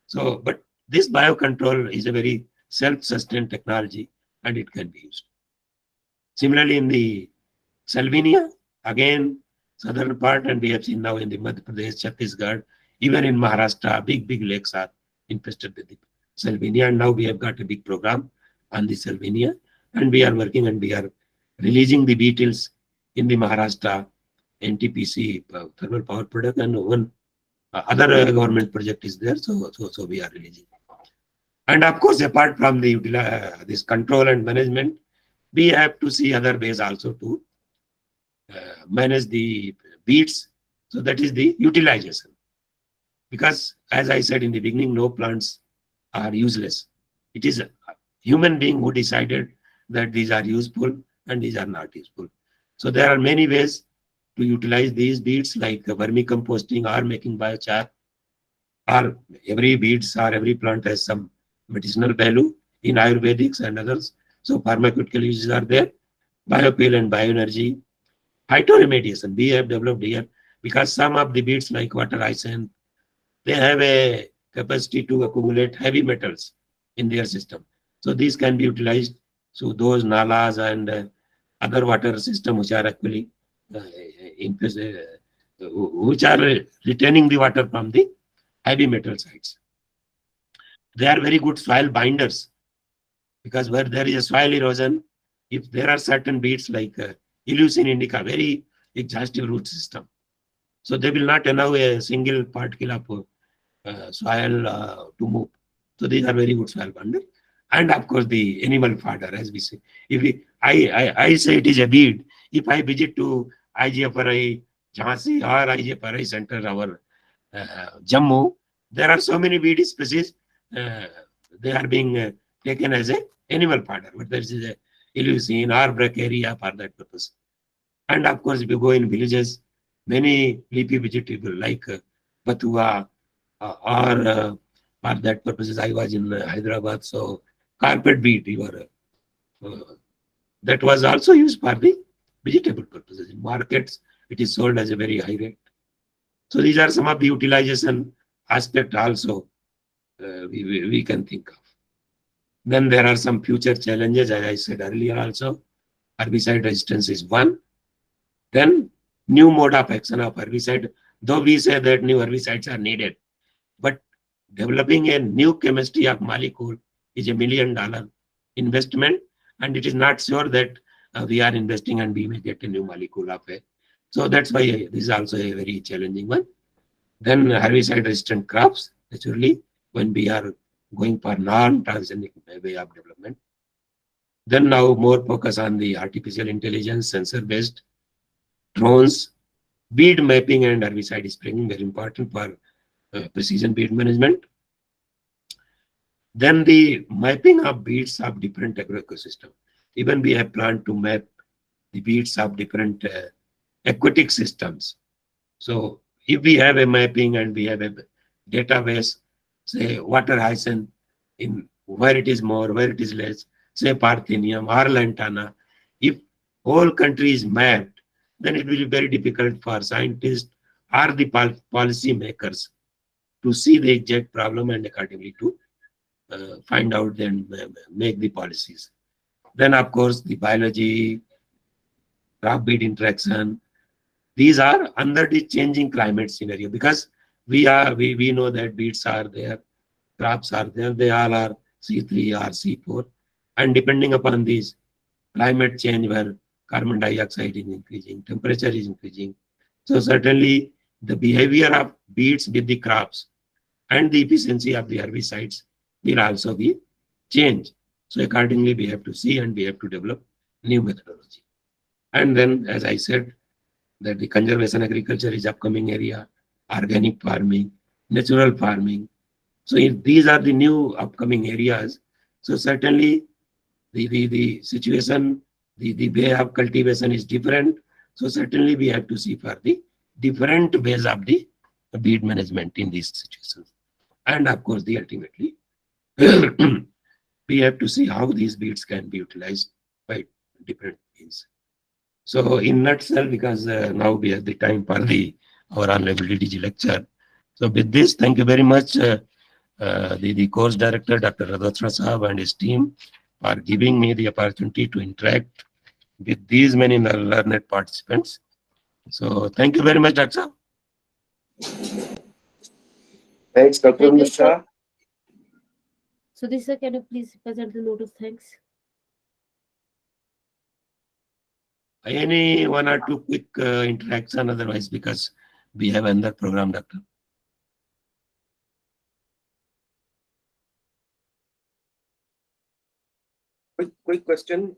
So, but this biocontrol is a very self-sustained technology, and it can be used. Similarly, in the Salvinia, again, southern part, and we have seen now in the Madhya Pradesh, Chhattisgarh, even in Maharashtra, big lakes are infested with the Salvinia, and now we have got a big program on the Salvinia, and we are working and we are releasing the beetles in the Maharashtra NTPC thermal power product, and one other government project is there, so we are releasing. And of course, apart from the this control and management, we have to see other ways also to manage the weeds. So that is the utilization. Because as I said in the beginning, no plants are useless. It is a human being who decided that these are useful and these are not useful. So there are many ways to utilize these beads, like vermicomposting or making biochar. Or every beads or every plant has some medicinal value in Ayurvedics and others. So pharmaceutical uses are there. Biofuel and bioenergy. Phytoremediation we have developed here, because some of the beads like water hyacinth, they have a capacity to accumulate heavy metals in their system. So these can be utilized. So those nalas and other water systems which are actually which are retaining the water from the heavy metal sites. They are very good soil binders, because where there is a soil erosion, if there are certain beads like Illucin indica, very exhaustive root system. So they will not allow a single particle of soil to move. So these are very good soil binder. And of course, the animal fodder, as we say. If I say it is a bead, if I visit to IGFRI Jhansi or ICAR center, our Jammu, there are so many weed species. They are being taken as a animal fodder, but there is a illusion or break area for that purpose. And of course, if you go in villages, many leafy vegetable like batua or for that purposes, I was in Hyderabad, so carpet wheat, that was also used for the vegetable purposes. In markets, it is sold as a very high rate. So these are some of the utilization aspect also we can think of. Then there are some future challenges, as I said earlier also. Herbicide resistance is one. Then new mode of action of herbicide, though we say that new herbicides are needed, but developing a new chemistry of molecule is $1 million investment, and it is not sure that we are investing and we may get a new molecule of it. So that's why this is also a very challenging one. Then herbicide resistant crops, naturally, when we are going for non-transgenic way of development. Then now more focus on the artificial intelligence, sensor-based drones, bead mapping and herbicide spraying, very important for precision bead management. Then the mapping of beads of different agro-ecosystem. Even we have planned to map the beads of different aquatic systems. So if we have a mapping and we have a database, say water hyacinth, in where it is more, where it is less, say Parthenium or Lantana, if whole country is mapped, then it will be very difficult for scientists or the policy makers to see the exact problem and accordingly to find out and make the policies. Then of course the biology, crop bead interaction, these are under the changing climate scenario, because we know that beads are there, crops are there, they all are C3 or C4, and depending upon these climate change where carbon dioxide is increasing, temperature is increasing, so certainly the behavior of beads with the crops and the efficiency of the herbicides will also be changed. So accordingly we have to see and we have to develop new methodology. And then, as I said, that the conservation agriculture is upcoming area, organic farming, natural farming. So if these are the new upcoming areas, so certainly the situation, the way of cultivation is different. So certainly we have to see for the different ways of the bead management in these situations. And of course, the ultimately, we have to see how these beads can be utilized by different means. So in nutshell, because now we have the time for our honorable DG lecture. So with this, thank you very much, the course director, Dr. Radhatra Sahab and his team, for giving me the opportunity to interact with these many learned participants. So thank you very much, Dr. Sahab. Thanks, Dr. Thank you, Mishra. So, this sir, can you please present the note of thanks? Any one or two quick interaction, otherwise, because we have another program, Doctor. Quick question.